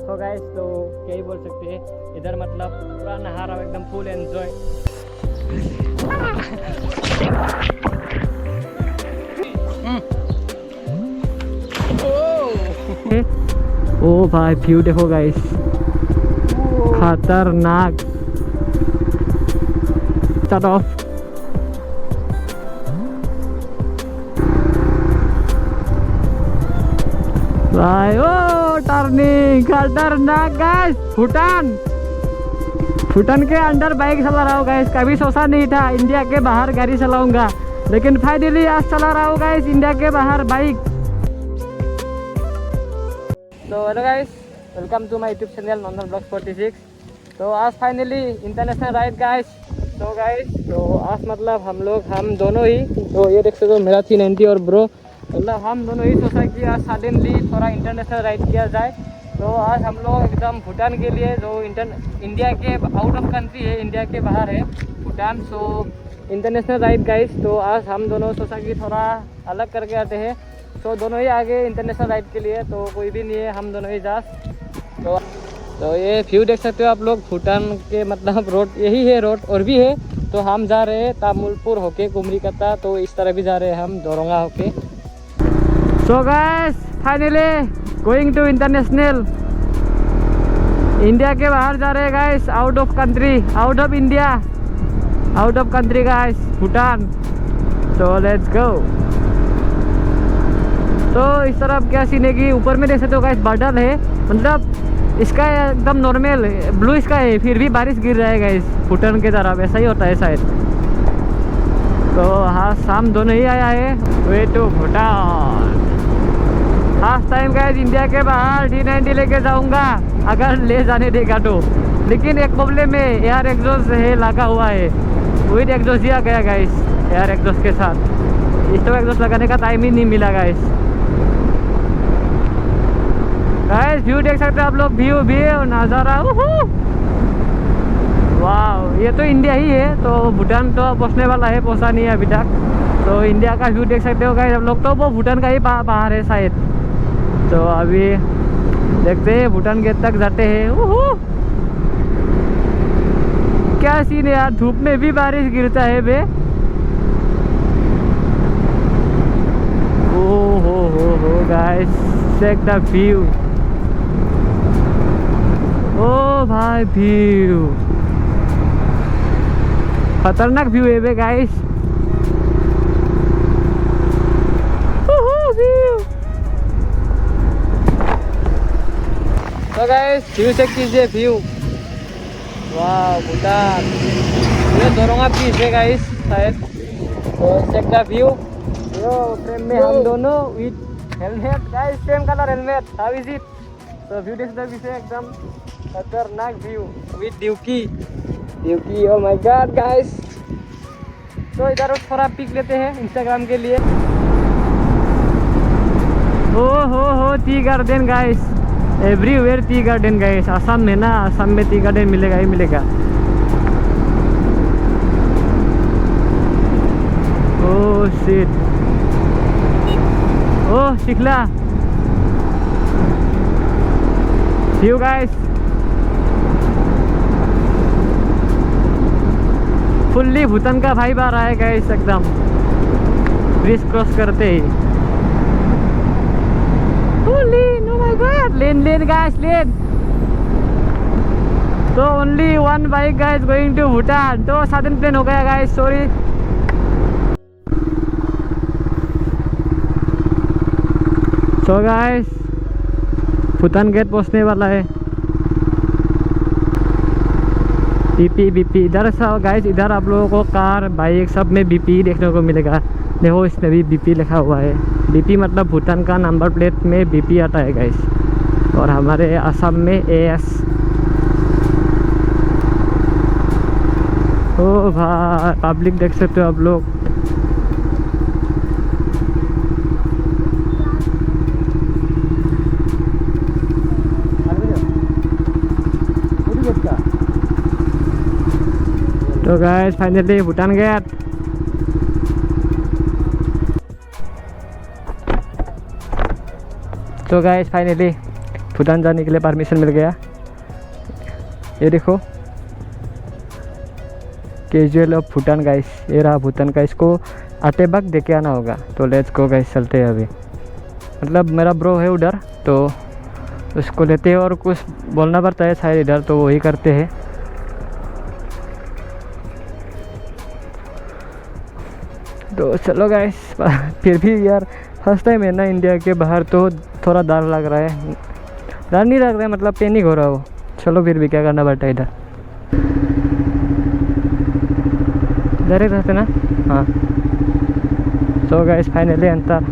So guys तो क्या ही बोल सकते हैं, इधर मतलब पूरा नहा रहा हूँ एकदम फुल एंजॉय। ओ भाई व्यू देखो गाइस, खतरनाक। Start of. भाई ओ टर्निंग खतरनाक गाइस। भूटान के अंदर बाइक चला रहा हूँ गाइस। कभी सोचा नहीं था इंडिया के बाहर गाड़ी चलाऊंगा, लेकिन फाइनली आज चला रहा हूँ गाइस इंडिया के बाहर बाइक। तो hello guys, welcome to my YouTube channel Nandan blogs 46। तो आज फाइनली इंटरनेशनल राइड गाइस। तो गाइस तो आज मतलब हम दोनों ही, तो ये देख सकते हो मेरा 390 और ब्रो, मतलब हम दोनों ही सोचा कि आज सडनली थोड़ा इंटरनेशनल राइड किया जाए। तो आज हम लोग एकदम भूटान के लिए, जो इंडिया के आउट ऑफ कंट्री है, इंडिया के बाहर है Bhutan. So international ride guys. तो आज हम दोनों सोचा कि थोड़ा अलग करके आते हैं। तो दोनों ही आगे इंटरनेशनल राइड के लिए, तो कोई भी नहीं है, हम दोनों ही जा। तो ये व्यू देख सकते हो आप लोग भूटान के, मतलब रोड यही है, रोड और भी है। तो हम जा रहे हैं तामुलपुर होके कुमरीकता, तो इस तरह भी जा रहे हैं हम दोरंगा होके। So guys finally going to international, India के बाहर जा रहे हैं guys, out of country, out of India, out of country guys, Bhutan. तो लेट्स गो। तो इस तरफ क्या सीन है कि ऊपर में देख सकते हो गाइस बादल है, मतलब इसका एकदम नॉर्मल ब्लू स्काई है, फिर भी बारिश गिर रहा है गाइस भूटान के तरफ, ऐसा ही होता है शायद। तो हाँ शाम दोनों ही आया है way to Bhutan. First time guys India के बाहर D90 लेके जाऊंगा, अगर ले जाने देगा तो। लेकिन एक प्रॉब्लम है, एयर एग्जॉस्ट है लगा हुआ है, विद एग्जॉस्ट दिया गया गाइस, एयर एग्जॉस्ट के साथ। इस तो एग्जॉस्ट लगाने का टाइम ही नहीं मिला गाइस। गाइस व्यू देख सकते हो आप लोग, व्यू नज़ारा, वाह। ये तो इंडिया ही है, तो भूटान तो पहुँचने वाला है, पहुँचा नहीं है अभी तक। तो इंडिया का व्यू देख सकते हो गाइस हम लोग, तो वो भूटान का ही बाहर है शायद। तो अभी देखते हैं भूटान गेट तक जाते हैं। क्या सीन है यार, धूप में भी बारिश गिरता है बे। हो गाइस चेक द व्यू। ओ भाई व्यू खतरनाक व्यू है बे गाइस। तो गाइस व्यू चेक कीजिए, व्यू, वाह भूटान। ये दोरंगा पीस है गाइस शायद। तो चेक द व्यू। यो फ्रेम में हम दोनों with helmet guys, same colour helmet, how is it. तो व्यू देख सकते एकदम खतरनाक व्यू विद ड्यूकी। Oh my god guys. तो इधर थोड़ा पिक लेते हैं इंस्टाग्राम के लिए। हो tea garden guys, everywhere tea garden guys. Assam में ना, आसाम में टी गार्डन मिलेगा ही मिलेगा। ओह शिट, ओह शिखला व्यू गाइस, फुल्ली भूटान का भाई आ रहा है गाइस एकदम ब्रिज क्रॉस करते ही। Lane, oh my god, lane guys, lane. तो only one bike guys going to Bhutan. तो सडन प्लेन हो गया गाइस, सॉरी। तो गाइस भूटान गेट पहुंचने वाला है। बीपी इधर गाइस, इधर आप लोगों को कार बाइक सब में बीपी देखने को मिलेगा। देखो इसमें भी बीपी लिखा हुआ है। बीपी मतलब भूटान का नंबर प्लेट में बीपी आता है गाइस, और हमारे असम में AS। ओ भाई पब्लिक देख सकते हो आप लोग। तो गाइस फाइनली भूटान गेट। तो गाइस फाइनली भूटान जाने के लिए परमिशन मिल गया। ये देखो कैजुअल ऑफ भूटान गाइस, ये रहा भूटान का। इसको आतेबाग देके आना होगा। तो लेट्स गो गाइस, चलते हैं अभी। मतलब मेरा ब्रो है उधर, तो उसको लेते हैं और कुछ बोलना पड़ता है शायद इधर, तो वही करते हैं। तो चलो गाइस। फिर भी यार फर्स्ट टाइम है ना इंडिया के बाहर, तो थोड़ा डर लग रहा है। डर नहीं लग रहा है, मतलब पैनिक हो रहा हो। चलो फिर भी क्या करना पड़ता है इधर। डायरेक्ट रहते ना। हाँ सो गाइस फाइनली अंतर।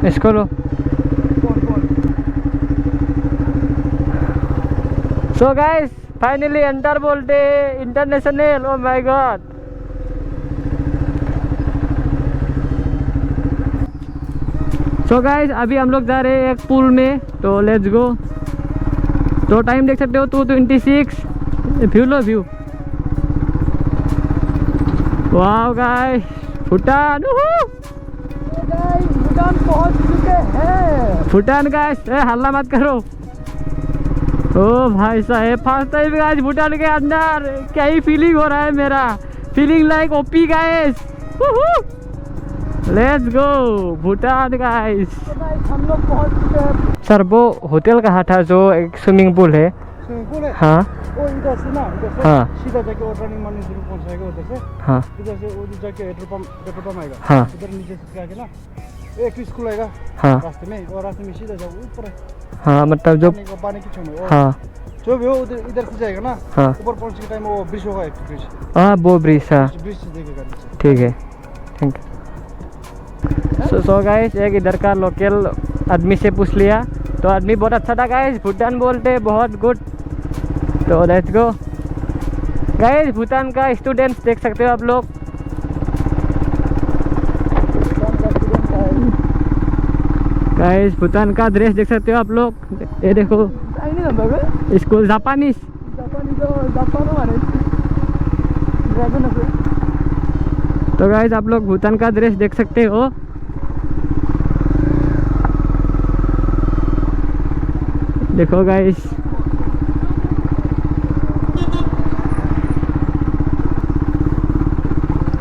इसको लो। सो गाइस फाइनली अंतर बोलते international. O my God. So guys अभी हम लोग जा रहे हैं एक पुल में, तो लेट्स गो। तो टाइम देख सकते हो 2:26। व्यू लो व्यू। वाह गाइस भूटान, भूटान पहुंच चुके हैं। भूटान गाइस हल्ला मत करो। ओ भाई साहब फर्स्ट टाइम गाइस भूटान के अंदर। क्या ही फीलिंग हो रहा है मेरा। Feeling like OP guys. Let's go Bhutan guys. तो गाइस हम लोग पहुंच चुके हैं। सर वो होटल कहाँ था जो एक स्विमिंग पूल है? स्विमिंग पूल है? हाँ वो इधर से ना, इधर से हाँ सीधा जाके वो टर्निंग मारने शुरू पहुंचाएगा उधर से। हाँ इधर से उधर जाके पेट्रोल पंप आएगा। हाँ इधर नीचे से आके ना एक स्कूल आएगा हाँ रास्ते में, और रास्ते में सीधा जाओ ऊपर है। हाँ मतलब जो पानी की छाव में। हाँ जो भी हो उधर इधर से जाएगा ना। हाँ ऊपर पहुंचने के टाइम वो ब्रिज होगा, एक ब्रिज। हाँ वो ब्रिज। हाँ ब्रिज से देखेगा नीचे। ठीक है, थैंक यू। सो गाइस एक इधर का लोकल आदमी से पूछ लिया, तो आदमी बहुत अच्छा था गाइस। भूटान बोलते बहुत गुड। तो लेट्स गो गाइस। भूटान का स्टूडेंट्स देख सकते हो आप लोग। गाइस भूटान का ड्रेस देख सकते हो आप लोग। ये देखो स्कूल जापानीज। तो गाइस आप लोग भूटान का ड्रेस देख सकते हो। देखो गाइस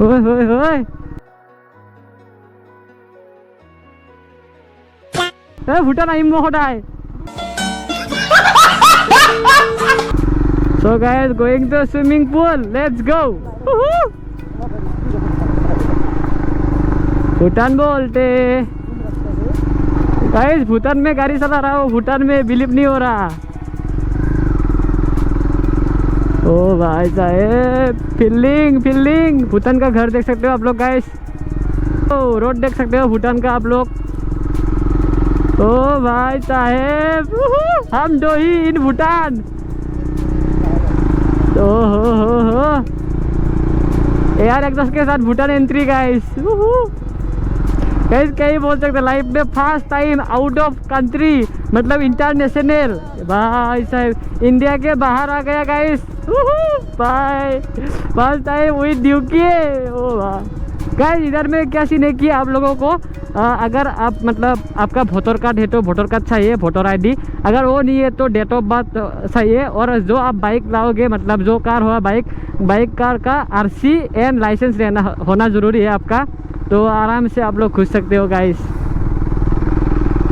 ओए होए होए। भूटान आइम सदाय। So guys going to swimming pool, let's go। Bhutan बोलते गाइस। भूटान में गाड़ी चला रहा हूँ, भूटान में बिलीव नहीं हो रहा। ओ भाई साहेब फीलिंग फीलिंग। भूटान का घर देख सकते हो आप लोग गाइस। ओ रोड देख सकते हो भूटान का आप लोग। ओ भाई साहेब हम दो ही इन भूटान। ओ हो यार एक दोस्त के साथ भूटान एंट्री गाइस। गाइस क्या ही बोल सकते, लाइफ में first time out of country, मतलब इंटरनेशनल। भाई साहब इंडिया के बाहर आ गया guys. By first time with ड्यूकी। ओ वाह गाइस इधर में क्या सीन है कि आप लोगों को अगर आप मतलब आपका वोटर कार्ड है तो वोटर कार्ड चाहिए, वोटर आईडी। अगर वो नहीं है तो डेट ऑफ बर्थ चाहिए। और जो आप बाइक लाओगे, मतलब जो कार हुआ बाइक कार का आरसी एंड लाइसेंस रहना होना ज़रूरी है आपका। तो आराम से आप लोग घुस सकते हो गाइस।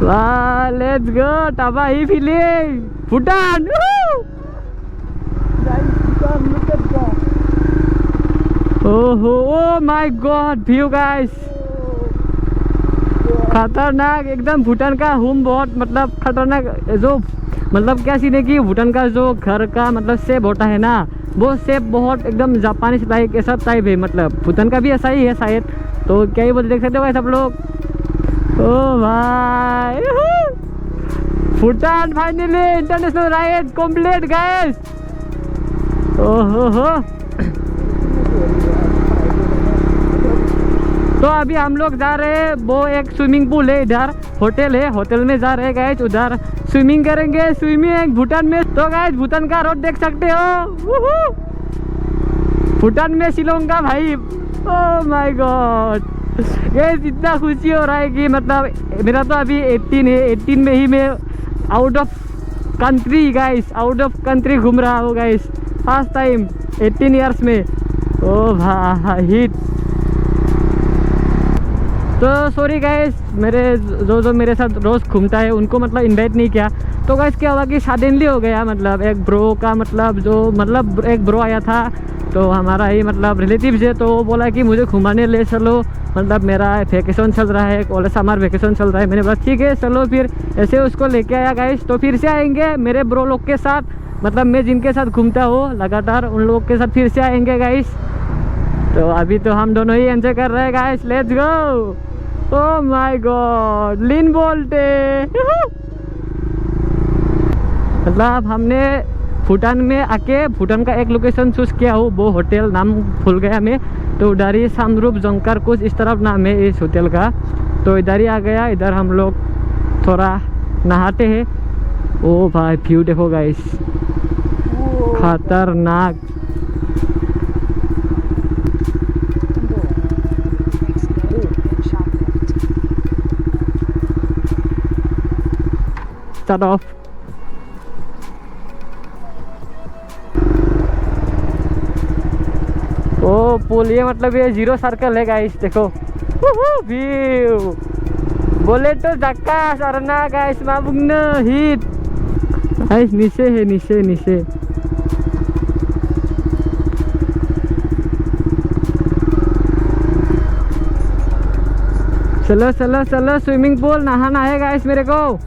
वाह लेट्स गो टाबा ही फीलिंग भूटान। ओहो oh my god view guys खतरनाक एकदम। भूटान का होम बहुत मतलब खतरनाक। जो मतलब क्या सीन है कि भूटान का जो घर का मतलब शेप होता है ना, वो शेप बहुत एकदम जापानी टाइप ऐसा टाइप है। मतलब भूटान का भी ऐसा ही है शायद। तो क्या ही बोलते देख सकते हो सब लोग। ओ भाई Bhutan finally international ride complete guys. ओहो हो। तो अभी हम लोग जा रहे हैं, वो एक स्विमिंग पूल है इधर, होटल है, होटल में जा रहे हैं गाइस। उधर स्विमिंग करेंगे, स्विमिंग भूटान में। तो गाइस भूटान का रोड देख सकते हो। भूटान में शिलोंग का भाई ओह माय गॉड गाइस, इतना खुशी हो रहा है कि मतलब मेरा तो अभी 18 है, 18 में ही मैं out of country guys, out of country घूम रहा हूँ गाइस, फर्स्ट टाइम 18 इयर्स में। ओ भाई, तो सॉरी गाइस, मेरे जो मेरे साथ रोज़ घूमता है उनको मतलब इनवाइट नहीं किया। तो गाइस क्या हुआ कि सडनली हो गया, मतलब एक ब्रो का मतलब एक ब्रो आया था, तो हमारा ही मतलब रिलेटिव्स है, तो वो बोला कि मुझे घुमाने ले चलो, मतलब मेरा वेकेशन चल रहा है, कॉलेज समर वेकेशन चल रहा है। मैंने बोला ठीक है चलो, फिर ऐसे उसको लेके आया गाइस। तो फिर से आएंगे मेरे ब्रो लोग के साथ, मतलब मैं जिनके साथ घूमता हूँ लगातार उन लोगों के साथ फिर से आएंगे गाइस। तो अभी तो हम दोनों ही एंजॉय कर रहे हैं guys, let's go. Oh my god, लिन बोल्टे मतलब हमने भूटान में आके भूटान का एक लोकेशन चूज़ किया हूँ, वो होटल नाम भूल गया मैं, तो उधर ही सामरूप जंकर कुछ इस तरफ नाम है इस होटल का। तो इधर ही आ गया, इधर हम लोग थोड़ा नहाते हैं। ओ भाई व्यू देखो गाइस, खतरनाक। Start of. ओ पुल, ये मतलब ये जीरो सर्कल है गाइस, देखो व्यू बोले तो धक्का सरना गाइस, माबुंगना हिट गाइस, नीचे है नीचे नीचे। चलो चलो चलो, स्विमिंग पूल नहाना है गाइस मेरे को।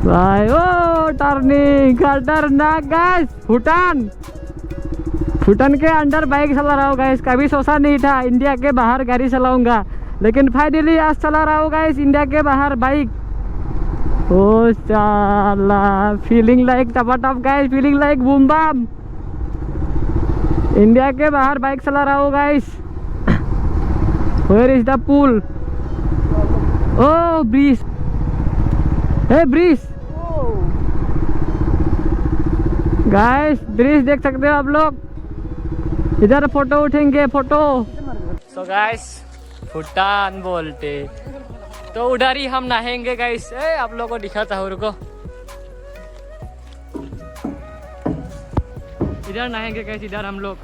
भाई ओ टर्निंग खतरनाक गाइस। भूटान के अंदर बाइक चला रहा हूँ गाइस, कभी सोचा नहीं था इंडिया के बाहर गाड़ी चलाऊंगा, लेकिन फाइनली आज चला रहा हूँ गाइस इंडिया के बाहर बाइक। ओ साला, फीलिंग लाइक टपाटप गाइस, फीलिंग लाइक बूम बम। इंडिया के बाहर बाइक चला रहा हूँ गाइस। वेयर इज द पूल? ओ bridge, hey bridge guys, bridge देख सकते हो आप लोग। इधर फोटो उठेंगे, फोटो। सो गाइस, भूटान बोलते तो उधर ही हम नहाएंगे गाइस। आप लोगों को दिखाता हूँ, रुको। इधर नहाएंगे गाइस, इधर हम लोग।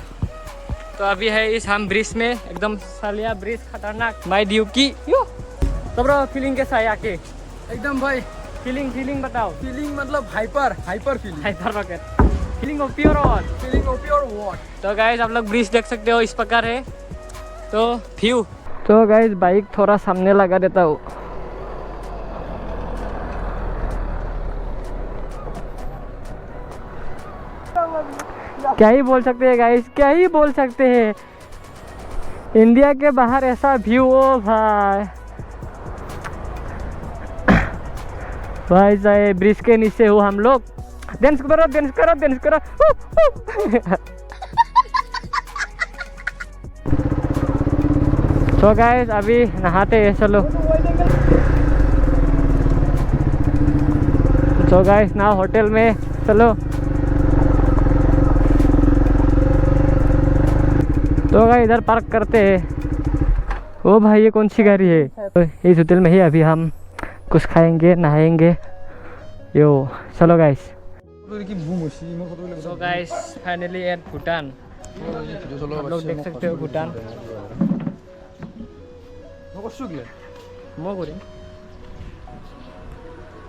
तो अभी है इस हम ब्रिज में, एकदम सालिया ब्रिज, खतरनाक माय ड्यूकी। यो तो ब्रो, फीलिंग कैसा है आके? एकदम भाई, फीलिंग बताओ। फीलिंग मतलब hyper feeling, hyper rocket feeling of pure और फीलिंग ऑफ प्योर वाटर। तो गाइस आप लोग ब्रिज देख सकते हो, इस प्रकार है तो व्यू। तो गाइस बाइक थोड़ा सामने लगा देता हूँ। क्या ही बोल सकते हैं गाइस, क्या ही बोल सकते हैं। इंडिया के बाहर ऐसा व्यू, ओ भाई भाई साहब, ब्रिज के नीचे हो हम लोग। डांस करो डांस करो डांस करो। तो गाइस अभी नहाते हैं, चलो। तो गाइस ना होटल में, चलो। तो गाइस इधर पार्क करते हैं। ओ भाई ये कौन सी गाड़ी है? तो इस होटल में ही अभी हम कुछ खाएंगे, नहाएंगे। यो चलो गाइस। तो गाइस फाइनली एट भूटान, आप लोग देख सकते हो भूटान।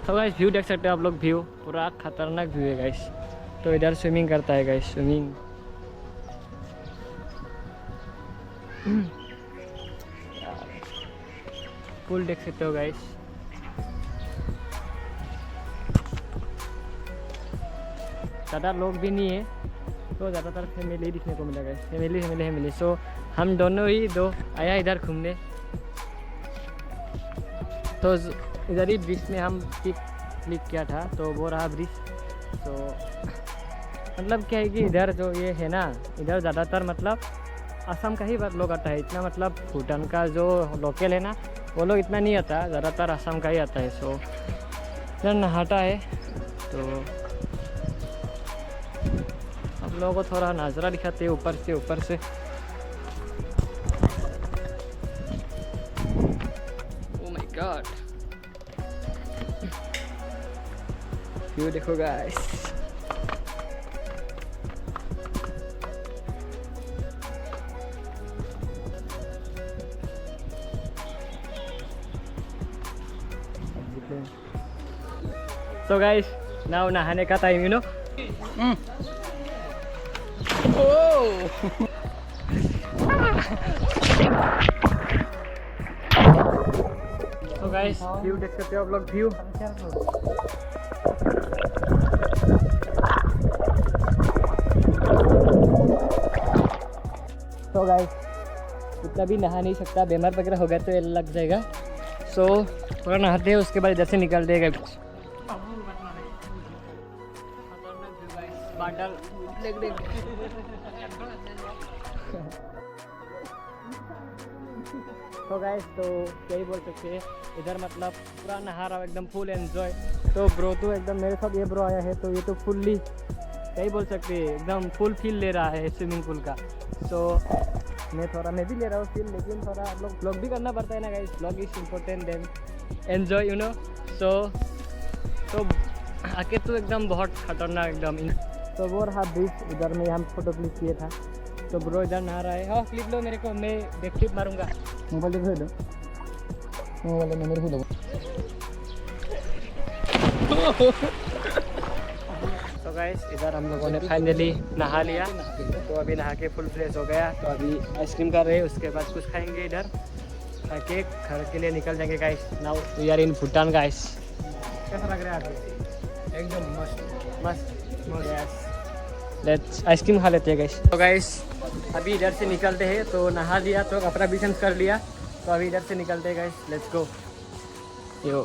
तो गाइस व्यू देख सकते हो आप लोग, व्यू पूरा खतरनाक व्यू है गाइस। तो इधर स्विमिंग करता है गाइस, स्विमिंग। पूल देख सकते हो गाइस। ज़्यादा लोग भी नहीं है, तो ज़्यादातर फैमिली दिखने को मिलेगा, फैमिली। सो हम दोनों ही दो आया इधर घूमने। तो इधर ही ब्रिज में हम पिक क्लिक किया था, तो वो रहा ब्रिज। तो मतलब क्या है कि इधर जो ये है ना, इधर ज़्यादातर मतलब असम का ही लोग आता है इतना, मतलब भूटान का जो लोकल है ना वो लोग इतना नहीं आता, ज़्यादातर असम का ही आता है। सो इधर नहाता है तो हम लोगों को थोड़ा नज़ारा दिखाते हैं ऊपर से। ओह माय गॉड, व्यू देखो गाइस। So guys, now नहाने का time, you know? So guys, view देख सकते हो आप लोग, व्यू। So guys, इतना भी नहा नहीं सकता, बीमार वगैरह हो गया तो ये लग जाएगा। So थोड़ा नहाते हैं, उसके बाद इधर से निकल देगा। बादल देख तो गाइस, तो यही बोल सकते हैं, इधर मतलब पूरा नहा रहा हूँ, एकदम फुल एंजॉय। तो ब्रो तो एकदम मेरे साथ ये ब्रो आया है, तो ये तो फुल्ली यही बोल सकते हैं, एकदम फुल फील ले रहा है स्विमिंग पूल का। तो मैं भी ले रहा हूँ फील, लेकिन थोड़ा आप लोग ब्लॉग भी करना पड़ता है ना guys, blog is important then enjoy, you know. तो आके तो एकदम बहुत खतरनाक एकदम। तो वो रहा बीच, इधर में हम फोटो क्लिक किए था। तो ब्रो इधर नहा रहा है। हाँ क्लिप लो मेरे को, मैं बैक फ्लिप मारूंगा। मोबाइल देखो लो, मोबाइल में मेरे को लो। तो गाइस, इधर हम लोगों ने फाइनली नहा लिया, तो अभी नहा के फुल फ्रेश हो गया। तो अभी आइसक्रीम कर रहे हैं, उसके बाद कुछ खाएंगे इधर, खा के घर के लिए निकल जाएंगे guys. Now we are in Bhutan guys. कैसा लग रहा है आपको? एकदम मस्त मस्त। लेट्स आइसक्रीम खा लेते हैं गाइस। तो गाइस अभी इधर से निकलते हैं, तो नहा लिया तो कपड़ा भी चेंज कर लिया, तो अभी इधर से निकलते हैं गाइस, लेट्स गो। यो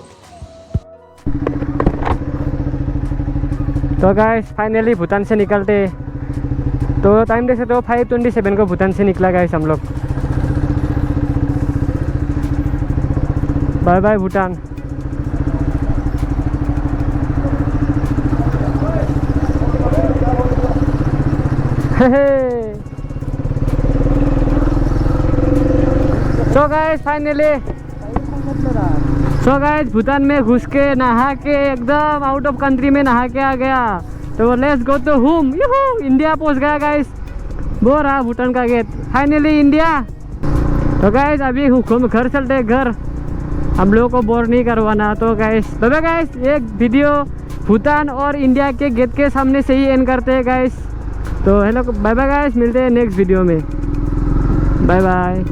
तो गाइस फाइनली भूटान से निकलते हैं। तो टाइम देख सकते हो 5:27 को भूटान से निकला गाइस हम लोग। Bye bye Bhutan. तो गाइस फाइनली भूटान में घुस के नहा के एकदम आउट ऑफ कंट्री में नहा के आ गया। तो let's go to home, India पहुंच गया गाइस। वो रहा भूटान का गेट, फाइनली इंडिया। तो गाइस अभी घर चलते घर, हम लोगों को बोर नहीं करवाना। तो गाइस बाय गाइस, एक वीडियो भूटान और इंडिया के गेट के सामने से ही एंड करते हैं गाइस। तो हेलो बाय बाय गाइस, मिलते हैं नेक्स्ट वीडियो में, बाय बाय।